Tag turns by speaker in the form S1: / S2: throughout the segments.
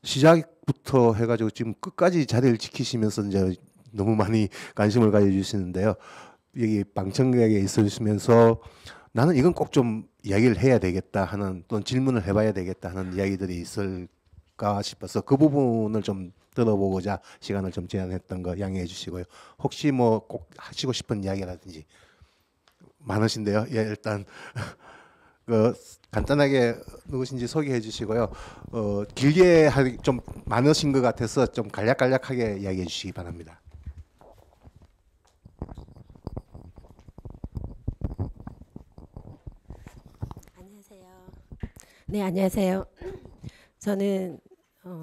S1: 시작부터 해가지고 지금 끝까지 자리를 지키시면서 이제 너무 많이 관심을 가져주시는데요. 여기 방청객에 있으시면서 나는 이건 꼭 좀 이야기를 해야 되겠다 하는 또는 질문을 해봐야 되겠다 하는 이야기들이 있을까 싶어서 그 부분을 좀 들어보고자 시간을 좀 제한했던 거 양해해 주시고요. 혹시 뭐 꼭 하시고 싶은 이야기라든지 많으신데요. 예, 일단 그 간단하게 누구신지 소개해 주시고요. 길게 좀 많으신 것 같아서 좀 간략간략하게 이야기해 주시기 바랍니다.
S2: 안녕하세요. 네, 안녕하세요. 저는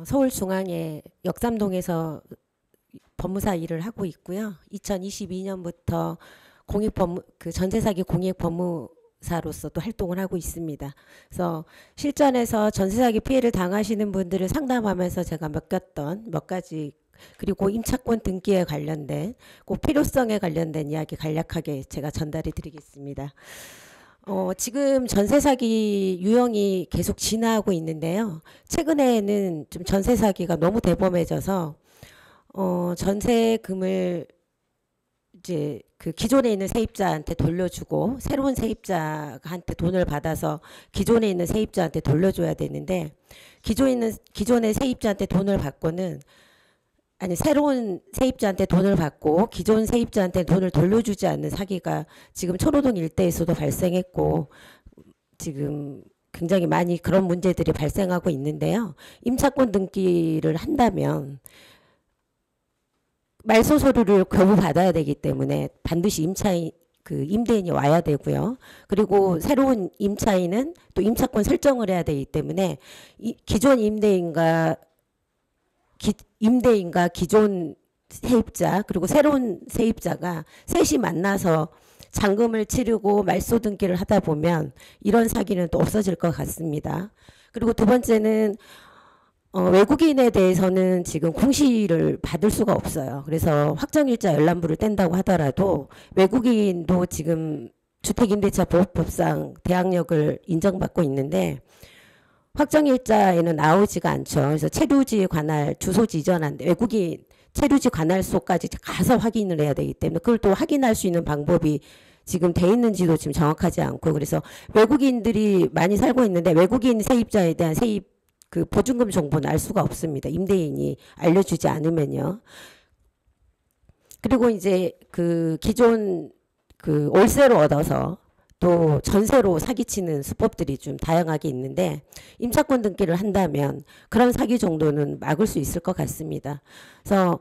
S2: 서울중앙의 역삼동에서 법무사 일을 하고 있고요. 2022년부터 전세사기 공익법무사로서 또 활동을 하고 있습니다. 그래서 실전에서 전세사기 피해를 당하시는 분들을 상담하면서 제가 겪었던 몇 가지 그리고 임차권 등기에 관련된 꼭 필요성에 관련된 이야기 간략하게 제가 전달해 드리겠습니다. 지금 전세 사기 유형이 계속 진화하고 있는데요. 최근에는 좀 전세 사기가 너무 대범해져서 전세금을 이제 그 기존에 있는 세입자한테 돌려주고 새로운 세입자한테 돈을 받아서 기존에 있는 세입자한테 돌려줘야 되는데 기존의 세입자한테 돈을 받고는 아니 새로운 세입자한테 돈을 받고 기존 세입자한테 돈을 돌려주지 않는 사기가 지금 초로동 일대에서도 발생했고 지금 굉장히 많이 그런 문제들이 발생하고 있는데요. 임차권 등기를 한다면 말소 서류를 겨우 받아야 되기 때문에 반드시 임대인이 와야 되고요. 그리고 새로운 임차인은 또 임차권 설정을 해야 되기 때문에 기존 임대인과 기존 세입자 그리고 새로운 세입자가 셋이 만나서 잔금을 치르고 말소 등기를 하다 보면 이런 사기는 또 없어질 것 같습니다. 그리고 두 번째는 외국인에 대해서는 지금 공시를 받을 수가 없어요. 그래서 확정일자 열람부를 뗀다고 하더라도 외국인도 지금 주택임대차보호법상 대항력을 인정받고 있는데 확정일자에는 나오지가 않죠. 그래서 체류지 관할 주소지 이전한데 외국인 체류지 관할소까지 가서 확인을 해야 되기 때문에 그걸 또 확인할 수 있는 방법이 지금 돼 있는지도 지금 정확하지 않고 그래서 외국인들이 많이 살고 있는데 외국인 세입자에 대한 그 보증금 정보는 알 수가 없습니다. 임대인이 알려주지 않으면요. 그리고 이제 그 기존 그 월세로 얻어서 또 전세로 사기치는 수법들이 좀 다양하게 있는데 임차권 등기를 한다면 그런 사기 정도는 막을 수 있을 것 같습니다. 그래서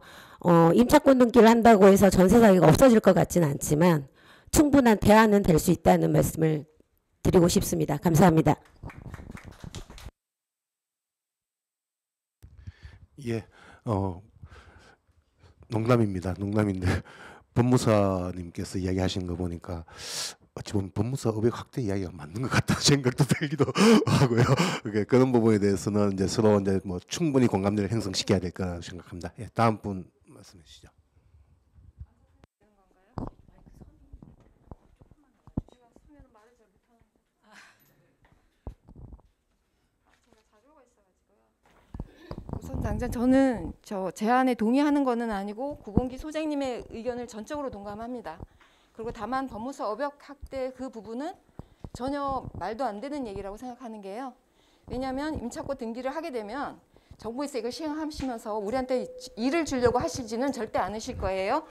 S2: 임차권 등기를 한다고 해서 전세 사기가 없어질 것 같지는 않지만 충분한 대안은 될 수 있다는 말씀을 드리고 싶습니다. 감사합니다.
S1: 예, 농담입니다. 농담인데 법무사님께서 이야기하신 거 보니까 어찌 보면 법무사 의혹 확대 이야기가 맞는 것 같다는 생각도 들기도 하고요. 그런 부분에 대해서는 이제 서로 이제 뭐 충분히 공감대를 형성시켜야 될 거라고 생각합니다. 예, 다음 분 말씀해 주시죠.
S3: 우선 당장 저는 저 제안에 동의하는 것은 아니고 구봉기 소장님의 의견을 전적으로 동감합니다. 그리고 다만 법무사 업역 확대 그 부분은 전혀 말도 안 되는 얘기라고 생각하는 게요. 왜냐하면 임차권 등기를 하게 되면 정부에서 이걸 시행하시면서 우리한테 일을 주려고 하시지는 절대 않으실 거예요.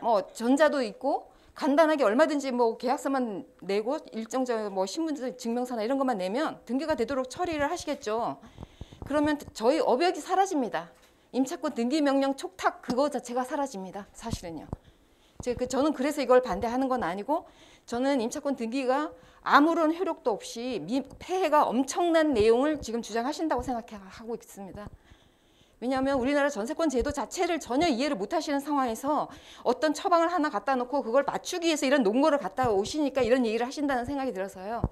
S3: 뭐 전자도 있고 간단하게 얼마든지 뭐 계약서만 내고 일정적 뭐 신분증 증명서나 이런 것만 내면 등기가 되도록 처리를 하시겠죠. 그러면 저희 업역이 사라집니다. 임차권 등기 명령 촉탁 그거 자체가 사라집니다. 사실은요. 저는 그래서 이걸 반대하는 건 아니고 저는 임차권 등기가 아무런 효력도 없이 폐해가 엄청난 내용을 지금 주장하신다고 생각하고 있습니다. 왜냐하면 우리나라 전세권 제도 자체를 전혀 이해를 못 하시는 상황에서 어떤 처방을 하나 갖다 놓고 그걸 맞추기 위해서 이런 논거를 갖다 오시니까 이런 얘기를 하신다는 생각이 들어서요.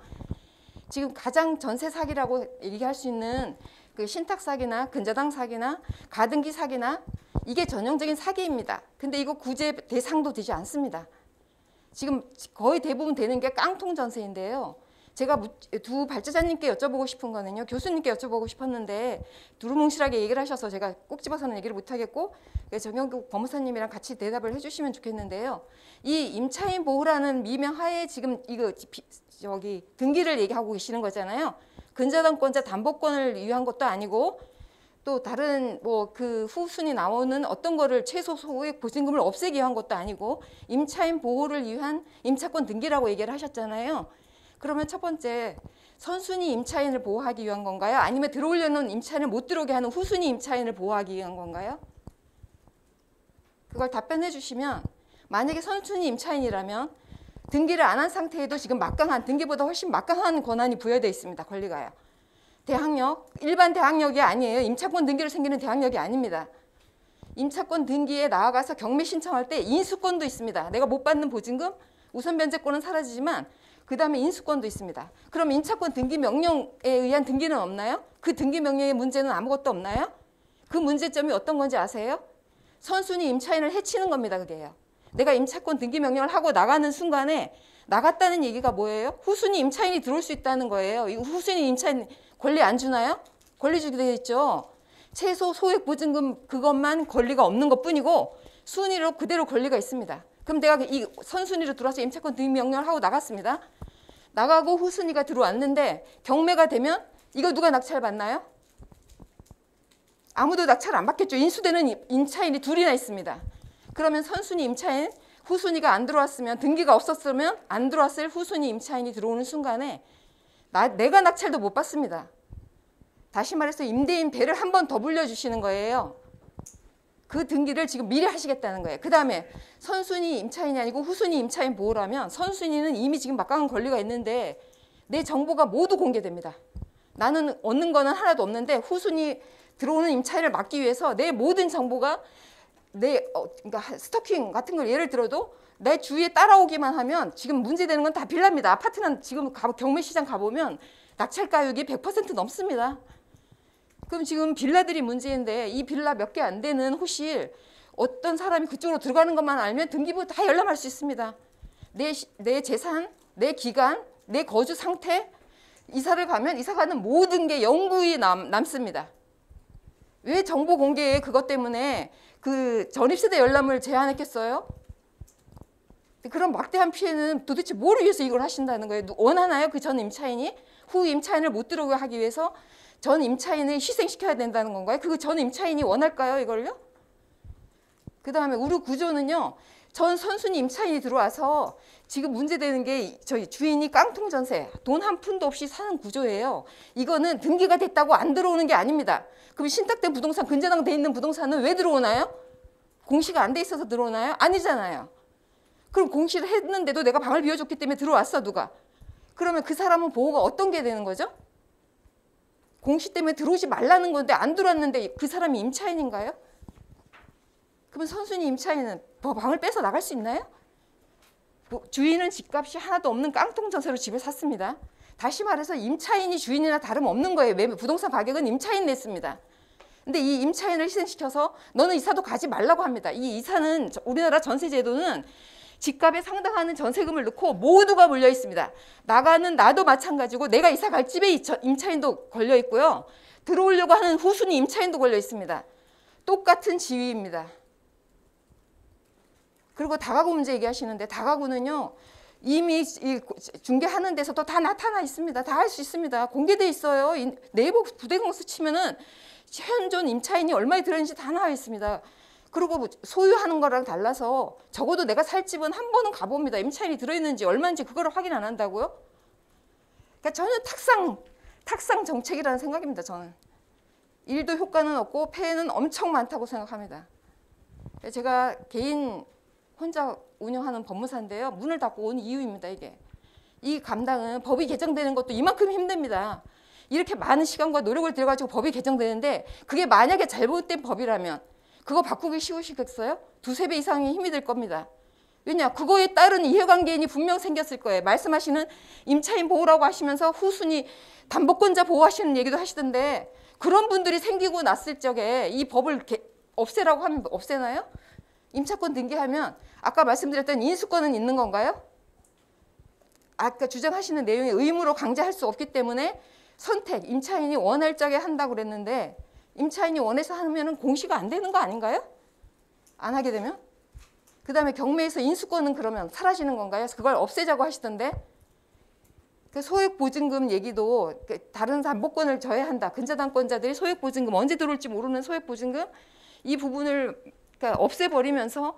S3: 지금 가장 전세 사기라고 얘기할 수 있는 그 신탁 사기나 근저당 사기나 가등기 사기나 이게 전형적인 사기입니다. 근데 이거 구제 대상도 되지 않습니다. 지금 거의 대부분 되는 게 깡통 전세인데요. 제가 두 발제자님께 여쭤보고 싶은 거는요. 교수님께 여쭤보고 싶었는데 두루뭉실하게 얘기를 하셔서 제가 꼭 집어서는 얘기를 못하겠고 정영국 법무사님이랑 같이 대답을 해주시면 좋겠는데요. 이 임차인 보호라는 미명 하에 지금 이거 저기 등기를 얘기하고 계시는 거잖아요. 근저당권자 담보권을 위한 것도 아니고 또 다른 뭐 그 후순위 나오는 어떤 거를 최소 소액 보증금을 없애기 위한 것도 아니고 임차인 보호를 위한 임차권 등기라고 얘기를 하셨잖아요. 그러면 첫 번째 선순위 임차인을 보호하기 위한 건가요? 아니면 들어오려는 임차인을 못 들어오게 하는 후순위 임차인을 보호하기 위한 건가요? 그걸 답변해 주시면 만약에 선순위 임차인이라면 등기를 안 한 상태에도 지금 막강한 등기보다 훨씬 막강한 권한이 부여되어 있습니다. 권리가요. 대항력, 일반 대항력이 아니에요. 임차권 등기로 생기는 대항력이 아닙니다. 임차권 등기에 나아가서 경매 신청할 때 인수권도 있습니다. 내가 못 받는 보증금, 우선 변제권은 사라지지만 그 다음에 인수권도 있습니다. 그럼 임차권 등기 명령에 의한 등기는 없나요? 그 등기 명령의 문제는 아무것도 없나요? 그 문제점이 어떤 건지 아세요? 선순위 임차인을 해치는 겁니다. 그게요. 내가 임차권 등기 명령을 하고 나가는 순간에 나갔다는 얘기가 뭐예요? 후순위 임차인이 들어올 수 있다는 거예요. 이 후순위 임차인 권리 안 주나요? 권리 주게 되어 있죠. 최소 소액 보증금 그것만 권리가 없는 것뿐이고 순위로 그대로 권리가 있습니다. 그럼 내가 이 선순위로 들어와서 임차권 등기 명령을 하고 나갔습니다. 나가고 후순위가 들어왔는데 경매가 되면 이거 누가 낙찰받나요? 아무도 낙찰 안 받겠죠. 인수되는 임차인이 둘이나 있습니다. 그러면 선순위 임차인, 후순위가 안 들어왔으면 등기가 없었으면 안 들어왔을 후순위 임차인이 들어오는 순간에 내가 낙찰도 못 받습니다. 다시 말해서 임대인 배를 한 번 더 불려주시는 거예요. 그 등기를 지금 미리 하시겠다는 거예요. 그 다음에 선순위 임차인이 아니고 후순위 임차인 보호라면 선순위는 이미 지금 막강한 권리가 있는데 내 정보가 모두 공개됩니다. 나는 얻는 거는 하나도 없는데 후순위 들어오는 임차인을 막기 위해서 내 모든 정보가 그러니까 스토킹 같은 걸 예를 들어도 내 주위에 따라오기만 하면 지금 문제되는 건 다 빌라입니다. 아파트는 지금 경매 시장 가보면 낙찰 가격이 100% 넘습니다. 그럼 지금 빌라들이 문제인데 이 빌라 몇 개 안 되는 호실 어떤 사람이 그쪽으로 들어가는 것만 알면 등기부 다 열람할 수 있습니다. 내 재산, 내 기간, 내 거주 상태, 이사를 가면 이사 가는 모든 게 영구히 남습니다. 왜 정보 공개에 그것 때문에 그 전입세대 열람을 제한했겠어요? 그런 막대한 피해는 도대체 뭐를 위해서 이걸 하신다는 거예요? 원하나요? 그 전 임차인이? 후 임차인을 못 들어오게 하기 위해서 전 임차인을 희생시켜야 된다는 건가요? 그 전 임차인이 원할까요? 이걸요? 그 다음에 우리 구조는요. 전 선순위 임차인이 들어와서 지금 문제되는 게 저희 주인이 깡통 전세, 돈 한 푼도 없이 사는 구조예요. 이거는 등기가 됐다고 안 들어오는 게 아닙니다. 그럼 신탁된 부동산, 근저당 돼 있는 부동산은 왜 들어오나요? 공시가 안 돼 있어서 들어오나요? 아니잖아요. 그럼 공시를 했는데도 내가 방을 비워줬기 때문에 들어왔어, 누가. 그러면 그 사람은 보호가 어떤 게 되는 거죠? 공시 때문에 들어오지 말라는 건데 안 들어왔는데 그 사람이 임차인인가요? 그러면 선순위 임차인은 방을 빼서 나갈 수 있나요? 주인은 집값이 하나도 없는 깡통 전세로 집을 샀습니다. 다시 말해서 임차인이 주인이나 다름없는 거예요. 부동산 가격은 임차인 냈습니다. 근데 이 임차인을 희생시켜서 너는 이사도 가지 말라고 합니다. 이 이사는 우리나라 전세제도는 집값에 상당한 전세금을 넣고 모두가 몰려 있습니다. 나가는 나도 마찬가지고 내가 이사 갈 집에 임차인도 걸려 있고요. 들어오려고 하는 후순위 임차인도 걸려 있습니다. 똑같은 지위입니다. 그리고 다가구 문제 얘기하시는데 다가구는요. 이미 중개하는 데서도 다 나타나 있습니다. 다 할 수 있습니다. 공개돼 있어요. 네이버 부대공수 치면은 현존 임차인이 얼마에 들어있는지 다 나와 있습니다. 그리고 소유하는 거랑 달라서 적어도 내가 살 집은 한 번은 가봅니다. 임차인이 들어있는지 얼마인지 그걸 확인 안 한다고요? 그러니까 저는 탁상 정책이라는 생각입니다. 저는 일도 효과는 없고 폐해는 엄청 많다고 생각합니다. 제가 개인 혼자 운영하는 법무사인데요. 문을 닫고 온 이유입니다. 이게 이 감당은 법이 개정되는 것도 이만큼 힘듭니다. 이렇게 많은 시간과 노력을 들여가지고 법이 개정되는데 그게 만약에 잘못된 법이라면 그거 바꾸기 쉬우시겠어요? 두세 배 이상의 힘이 들 겁니다. 왜냐? 그거에 따른 이해관계인이 분명 생겼을 거예요. 말씀하시는 임차인 보호라고 하시면서 후순위 담보권자 보호하시는 얘기도 하시던데 그런 분들이 생기고 났을 적에 이 법을 없애라고 하면 없애나요? 임차권 등기하면 아까 말씀드렸던 인수권은 있는 건가요? 아까 주장하시는 내용이 의무로 강제할 수 없기 때문에 선택, 임차인이 원할 적에 한다고 그랬는데 임차인이 원해서 하면 공시가 안 되는 거 아닌가요? 안 하게 되면? 그 다음에 경매에서 인수권은 그러면 사라지는 건가요? 그걸 없애자고 하시던데 그 소액보증금 얘기도 다른 담보권을 저해한다. 근저당권자들이 소액보증금 언제 들어올지 모르는 소액보증금 이 부분을 그러니까 없애버리면서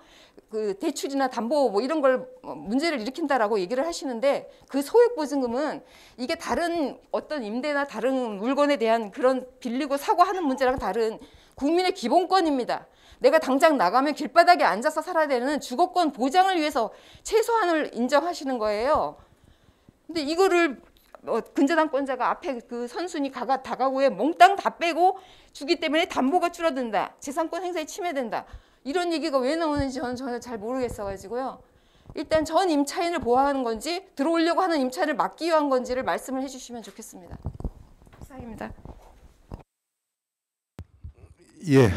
S3: 그 대출이나 담보 뭐 이런 걸 문제를 일으킨다라고 얘기를 하시는데 그 소액보증금은 이게 다른 어떤 임대나 다른 물건에 대한 그런 빌리고 사고 하는 문제랑 다른 국민의 기본권입니다. 내가 당장 나가면 길바닥에 앉아서 살아야 되는 주거권 보장을 위해서 최소한을 인정하시는 거예요. 근데 이거를 근저당권자가 앞에 그 선순위 다가구에 몽땅 다 빼고 주기 때문에 담보가 줄어든다. 재산권 행사에 침해된다. 이런 얘기가 왜 나오는지 저는 전혀 잘 모르겠어가지고요. 일단 전 임차인을 보호하는 건지 들어오려고 하는 임차인을 막기 위한 건지를 말씀을 해주시면 좋겠습니다. 이상입니다.
S1: 예,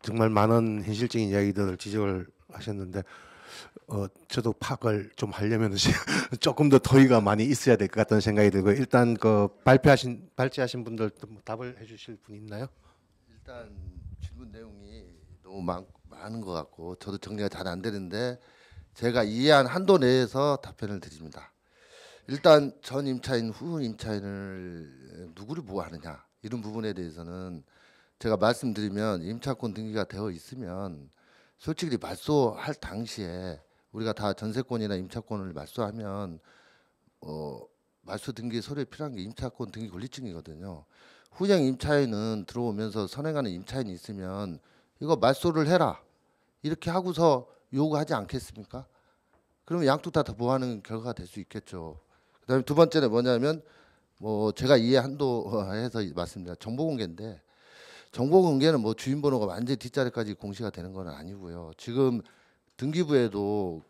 S1: 정말 많은 현실적인 이야기들을 지적을 하셨는데 저도 파악을 좀 하려면 조금 더 더위가 많이 있어야 될 것 같다는 생각이 들고 일단 그 발제하신 분들 답을 해주실 분 있나요?
S4: 일단 질문 내용이 너무 많은 것 같고 저도 정리가 잘 안 되는데 제가 이해한 한도 내에서 답변을 드립니다. 일단 전 임차인, 후 임차인을 누구를 보호하느냐 이런 부분에 대해서는 제가 말씀드리면 임차권 등기가 되어 있으면 솔직히 말소할 당시에 우리가 다 전세권이나 임차권을 말소하면 말소 등기 서류에 필요한 게 임차권 등기 권리증이거든요. 후행 임차인은 들어오면서 선행하는 임차인이 있으면 이거 말소를 해라 이렇게 하고서 요구하지 않겠습니까? 그러면 양쪽 다 보호하는 결과가 될 수 있겠죠. 그다음에 두 번째는 뭐냐면 제가 이해 한도해서 말씀드립니다. 정보공개인데 정보공개는 주인번호가 완전히 뒷자리까지 공시가 되는 건 아니고요. 지금 등기부에도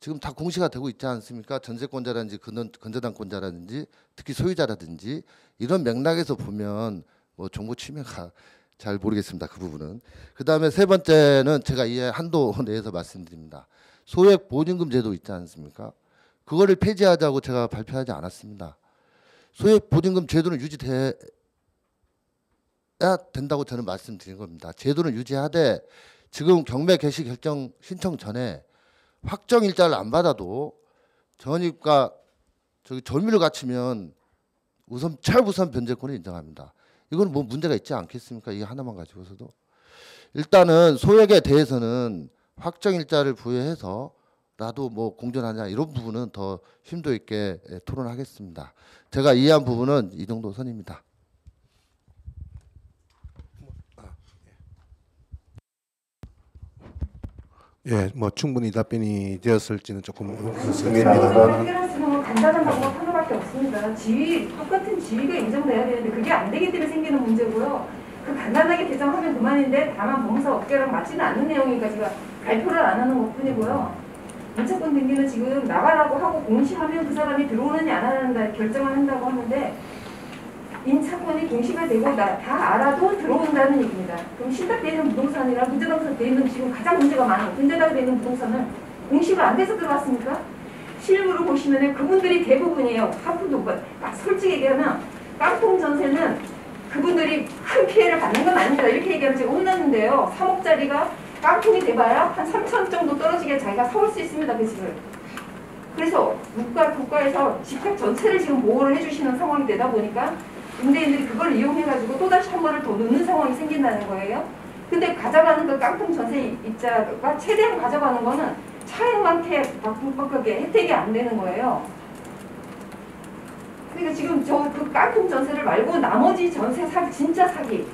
S4: 지금 다 공시가 되고 있지 않습니까? 전세권자라든지 근저당권자라든지 특히 소유자라든지 이런 맥락에서 보면 정보 침해가 잘 모르겠습니다. 그 부분은. 그다음에 세 번째는 제가 이해 한도 내에서 말씀드립니다. 소액 보증금 제도 있지 않습니까? 그거를 폐지하자고 제가 발표하지 않았습니다. 소액 보증금 제도는 유지돼야 된다고 저는 말씀드린 겁니다. 제도는 유지하되 지금 경매 개시 결정 신청 전에 확정 일자를 안 받아도 전입과 점유를 갖추면 최우선 변제권을 인정합니다. 이건 문제가 있지 않겠습니까? 이게 하나만 가지고서도. 일단은 소액에 대해서는 확정 일자를 부여해서라도 공존하냐 이런 부분은 더 심도 있게 토론하겠습니다. 제가 이해한 부분은 이 정도 선입니다.
S1: 예, 충분히 답변이 되었을지는 조금
S5: 의견입니다만. 해결하시는 간단한 방법 하나밖에 없습니다. 똑같은 지위가 인정돼야 되는데 그게 안 되기 때문에 생기는 문제고요. 그 간단하게 개정하면 그만인데 다만 법무사 업계랑 맞지는 않는 내용이니까 제가 발표를 안 하는 것뿐이고요. 임차권 등기는 지금 나가라고 하고 공시하면 그 사람이 들어오느냐 안 하느냐 결정을 한다고 하는데 임차권이 공시가 되고 다 알아도 들어온다는 얘기입니다. 그럼 신탁되어 있는 부동산이랑 근저당되어 있는 지금 가장 문제가 많은 근저당되어 있는 부동산은 공시가 안 돼서 들어왔습니까? 실물을 보시면 그분들이 대부분이에요. 하프도 솔직히 얘기하면 깡통 전세는 그분들이 큰 피해를 받는 건 아닙니다. 이렇게 얘기하면 제가 혼났는데요. 3억짜리가 깡통이 돼봐야 한 3천 정도 떨어지게 자기가 사올 수 있습니다. 그 집을. 그래서 국가에서 집값 전체를 지금 보호를 해주시는 상황이 되다 보니까 임대인들이 그걸 이용해가지고 또다시 한 번을 더 넣는 상황이 생긴다는 거예요. 근데 가져가는 그 깡통 전세 입자가 최대한 가져가는 거는 차액만 바꾸게 혜택이 안 되는 거예요. 그러니까 지금 그 깡통 전세를 말고 나머지 전세 사기, 진짜 사기.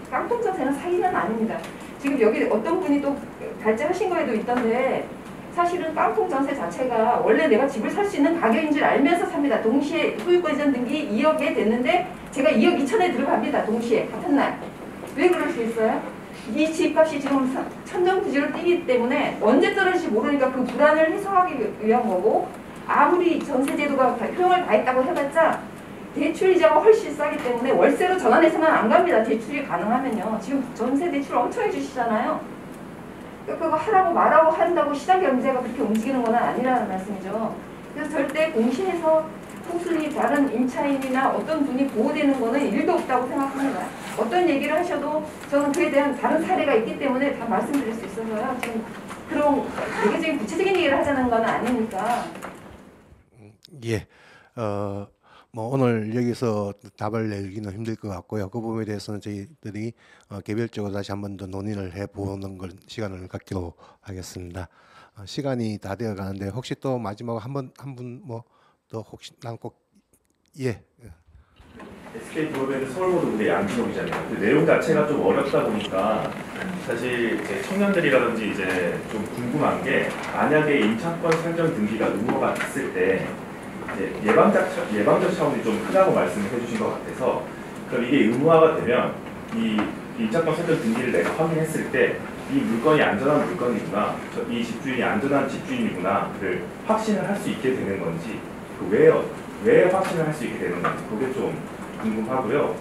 S5: 깡통 전세는 사기는 아닙니다. 지금 여기 어떤 분이 또 발제하신 거에도 있던데 사실은 깡통 전세 자체가 원래 내가 집을 살 수 있는 가격인 줄 알면서 삽니다. 동시에 소유권 이전 등기 2억에 됐는데 제가 2억 2천에 들어갑니다. 동시에 같은 날. 왜 그럴 수 있어요? 이 집값이 지금 천정부지로 뛰기 때문에 언제 떨어질지 모르니까 그 불안을 해소하기 위한 거고 아무리 전세제도가 효용을 다했다고 해봤자 대출이자가 훨씬 싸기 때문에 월세로 전환해서는 안 갑니다. 대출이 가능하면요. 지금 전세 대출 엄청 해주시잖아요. 그거 하라고 말하고 한다고 시장 경제가 그렇게 움직이는 건 아니라는 말씀이죠. 그래서 절대 공시에서 총수님 다른 임차인이나 어떤 분이 보호되는 거는 일도 없다고 생각합니다. 어떤 얘기를 하셔도 저는 그에 대한 다른 사례가 있기 때문에 다 말씀드릴 수 있어서요. 지금 그런 대개적인 구체적인 얘기를 하자는 건 아니니까.
S1: 예. 뭐 오늘 여기서 답을 내기는 힘들 것 같고요. 그 부분에 대해서는 저희들이 개별적으로 다시 한 번 더 논의를 해보는 걸 시간을 갖기로 하겠습니다. 시간이 다 되어 가는데 혹시 또 마지막 한 분 뭐 또 혹시 난 꼭 예.
S6: SK 브로드밴드 서울모드 무대 양진옥이잖아요. 그 내용 자체가 좀 어렵다 보니까 사실 이제 청년들이라든지 이제 좀 궁금한 게 만약에 임차권 설정 등기가 의무화가 됐을 때 이제 예방적 차원이 좀 크다고 말씀을 해주신 것 같아서 그럼 이게 의무화가 되면 이 임차권 설정 등기를 내가 확인했을 때 이 물건이 안전한 물건이구나, 이 집주인이 안전한 집주인이구나를 확신을 할 수 있게 되는 건지 왜 확신을 할 수 있게 되는 건지 그게 좀 궁금하고요.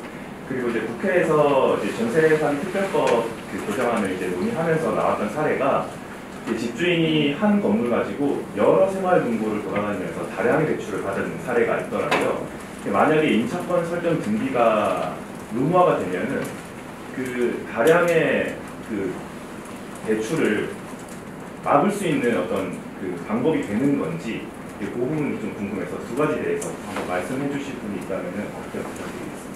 S6: 그리고 이제 국회에서 이제 전세산 특별법 그 개정안을 이제 논의하면서 나왔던 사례가 집주인이 한 건물 가지고 여러 생활금고를 돌아다니면서 다량의 대출을 받은 사례가 있더라고요. 만약에 임차권 설정 등기가 의무화가 되면은 그 다량의 그 대출을 막을 수 있는 어떤 그 방법이 되는 건지 그 부분이 좀 궁금해서 두 가지 대해서 한번 말씀해 주실 분이 있다면은 어떻게 부탁드리겠습니다.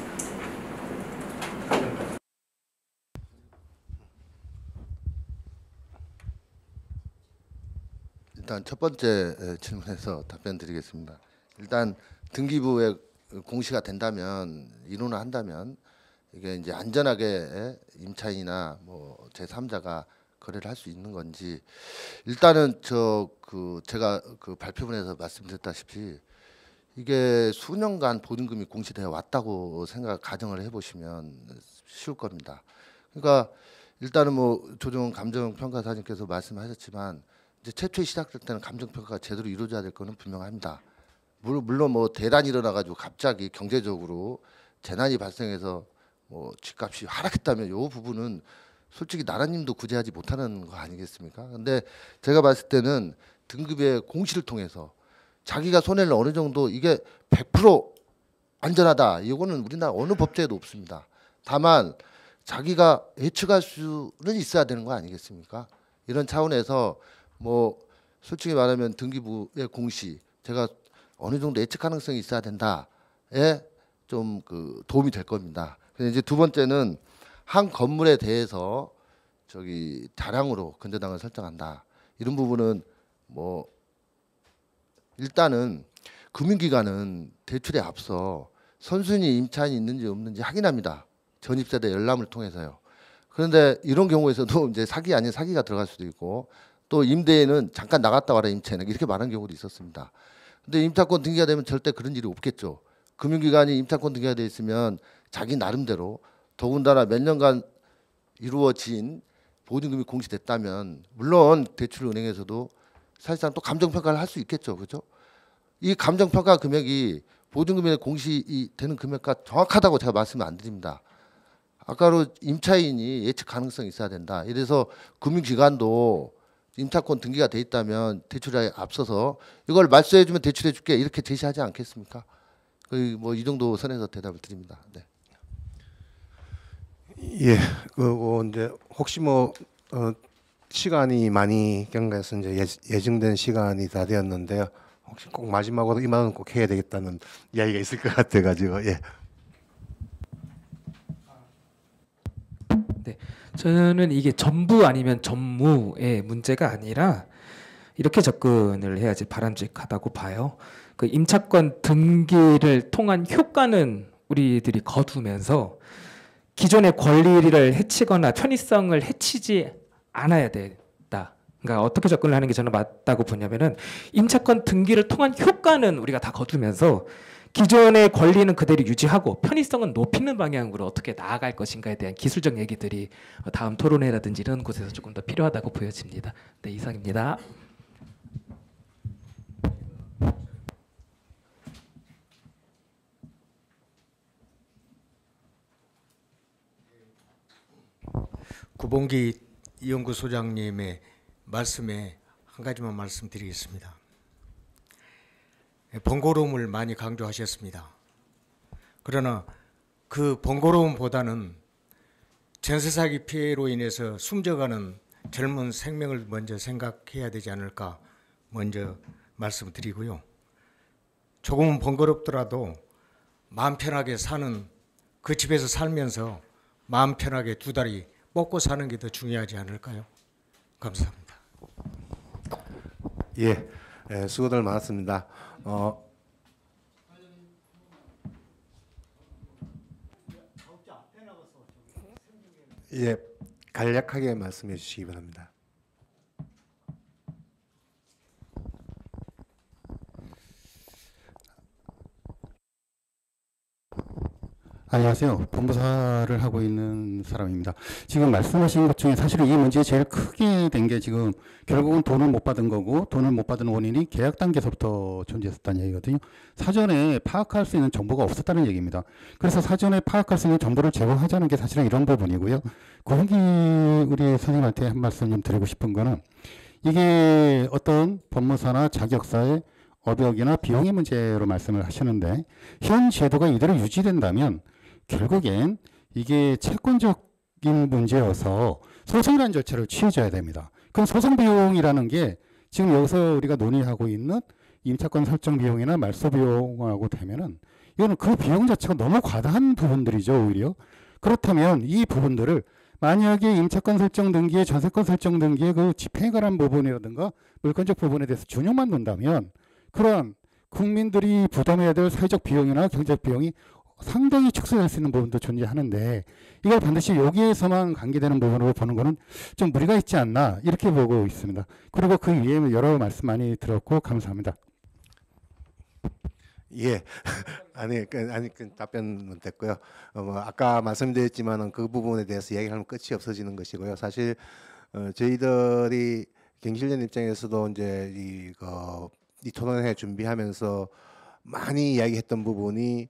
S4: 일단 첫 번째 질문에서 답변드리겠습니다. 일단 등기부에 공시가 된다면 인원을 한다면 이게 이제 안전하게 임차인이나 뭐 제3자가 거래를 할 수 있는 건지 일단은 제가 그 발표문에서 말씀드렸다시피 이게 수년간 보증금이 공시되어 왔다고 가정을 해보시면 쉬울 겁니다. 그러니까 일단은 뭐 조정 감정평가사님께서 말씀하셨지만 이제 최초에 시작될 때는 감정평가가 제대로 이루어져야 될 거는 분명합니다. 물론 뭐 대란이 일어나가지고 갑자기 경제적으로 재난이 발생해서 뭐 집값이 하락했다면 이 부분은 솔직히 나라님도 구제하지 못하는 거 아니겠습니까? 근데 제가 봤을 때는 등급의 공시를 통해서 자기가 손해를 어느 정도 이게 100% 안전하다 이거는 우리나라 어느 법제에도 없습니다. 다만 자기가 예측할 수는 있어야 되는 거 아니겠습니까? 이런 차원에서 뭐 솔직히 말하면 등기부의 공시 제가 어느 정도 예측 가능성이 있어야 된다에 좀 그 도움이 될 겁니다. 근데 이제 두 번째는 한 건물에 대해서 다량으로 근저당을 설정한다. 이런 부분은 뭐 일단은 금융기관은 대출에 앞서 선순위 임차인이 있는지 없는지 확인합니다. 전입세대 열람을 통해서요. 그런데 이런 경우에서도 이제 사기 아닌 사기가 들어갈 수도 있고 또 임대인은 잠깐 나갔다 와라 임차인은 이렇게 말한 경우도 있었습니다. 근데 임차권 등기가 되면 절대 그런 일이 없겠죠. 금융기관이 임차권 등기가 돼 있으면 자기 나름대로 더군다나 몇 년간 이루어진 보증금이 공시됐다면 물론 대출은행에서도 사실상 또 감정평가를 할 수 있겠죠. 그렇죠? 이 감정평가 금액이 보증금에 공시되는 금액과 정확하다고 제가 말씀을 안 드립니다. 아까로 임차인이 예측 가능성이 있어야 된다. 이래서 금융기관도 임차권 등기가 돼 있다면 대출에 앞서서 이걸 말소해주면 대출해줄게 이렇게 제시하지 않겠습니까? 뭐 이 정도 선에서 대답을 드립니다. 네.
S1: 예. 그리고 이제 혹시 뭐 시간이 많이 경과해서 이제 예정된 시간이 다 되었는데요. 혹시 꼭 마지막으로 이 말은 꼭 해야 되겠다는 이야기가 있을 것 같아가지고 예.
S7: 네, 저는 이게 전부 아니면 전무의 문제가 아니라 이렇게 접근을 해야지 바람직하다고 봐요. 그 임차권 등기를 통한 효과는 우리들이 거두면서 기존의 권리를 해치거나 편의성을 해치지 않아야 된다. 그러니까 어떻게 접근을 하는 게 저는 맞다고 보냐면은 임차권 등기를 통한 효과는 우리가 다 거두면서 기존의 권리는 그대로 유지하고 편의성은 높이는 방향으로 어떻게 나아갈 것인가에 대한 기술적 얘기들이 다음 토론회라든지 이런 곳에서 조금 더 필요하다고 보여집니다. 네, 이상입니다.
S8: 구봉기 이영구 소장님의 말씀에 한 가지만 말씀드리겠습니다. 번거로움을 많이 강조하셨습니다. 그러나 그 번거로움보다는 전세 사기 피해로 인해서 숨져가는 젊은 생명을 먼저 생각해야 되지 않을까 먼저 말씀드리고요. 조금은 번거롭더라도 마음 편하게 사는 그 집에서 살면서 마음 편하게 두 다리 뻗고 사는 게 더 중요하지 않을까요? 감사합니다.
S1: 예, 수고들 많았습니다. 예, 간략하게 말씀해 주시기 바랍니다.
S9: 안녕하세요. 법무사를 하고 있는 사람입니다. 지금 말씀하신 것 중에 사실은 이 문제 제일 크게 된 게 지금 결국은 돈을 못 받은 거고, 돈을 못 받은 원인이 계약 단계에서부터 존재했었다는 얘기거든요. 사전에 파악할 수 있는 정보가 없었다는 얘기입니다. 그래서 사전에 파악할 수 있는 정보를 제공하자는 게 사실은 이런 부분이고요. 고은기 우리 선생님한테 한 말씀 좀 드리고 싶은 거는, 이게 어떤 법무사나 자격사의 업역이나 비용의 문제로 말씀을 하시는데, 현 제도가 이대로 유지된다면 결국엔 이게 채권적인 문제여서 소송이라는 절차를 취해줘야 됩니다. 그럼 소송 비용이라는 게 지금 여기서 우리가 논의하고 있는 임차권 설정 비용이나 말소 비용하고 되면은 이거는 그 비용 자체가 너무 과다한 부분들이죠, 오히려. 그렇다면 이 부분들을 만약에 임차권 설정 등기에 전세권 설정 등기에 그 집행에 관한 부분이라든가 물권적 부분에 대해서 준용만 놓는다면 그런 국민들이 부담해야 될 사회적 비용이나 경제적 비용이 상당히 축소될 수 있는 부분도 존재하는데, 이걸 반드시 여기에서만 관계되는 부분으로 보는 거는 좀 무리가 있지 않나, 이렇게 보고 있습니다. 그리고 그 위에 여러 말씀 많이 들었고 감사합니다.
S1: 예, 답변은 됐고요. 아까 말씀드렸지만은 그 부분에 대해서 이야기하면 끝이 없어지는 것이고요. 사실 저희들이 경실련 입장에서도 이제 이 토론회 준비하면서 많이 이야기했던 부분이,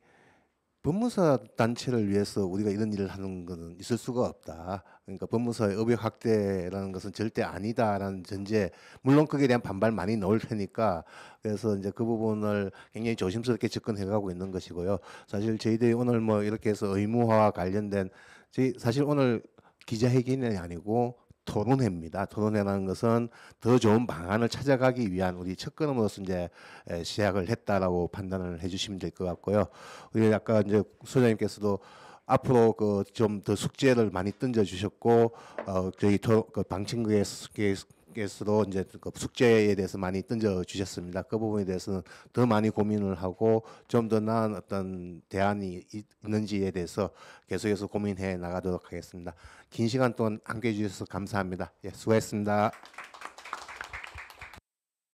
S1: 법무사 단체를 위해서 우리가 이런 일을 하는 것은 있을 수가 없다. 그러니까 법무사의 업역 확대라는 것은 절대 아니다라는 전제, 물론 거기에 대한 반발 많이 나올 테니까, 그래서 이제 그 부분을 굉장히 조심스럽게 접근해가고 있는 것이고요. 사실 저희들이 오늘 뭐 이렇게 해서 의무화와 관련된, 사실 오늘 기자회견이 아니고 토론회입니다. 토론회라는 것은 더 좋은 방안을 찾아가기 위한 우리 첫 걸음으로서 이제 시작을 했다라고 판단을 해주시면 될 것 같고요. 우리 아까 이제 소장님께서도 앞으로 그 좀 더 숙제를 많이 던져주셨고, 저희 그 방청객께서도 이제 그 숙제에 대해서 많이 던져주셨습니다. 그 부분에 대해서는 더 많이 고민을 하고 좀 더 나은 어떤 대안이 있는지에 대해서 계속해서 고민해 나가도록 하겠습니다. 긴 시간 동안 함께해 주셔서 감사합니다. 예, 수고했습니다.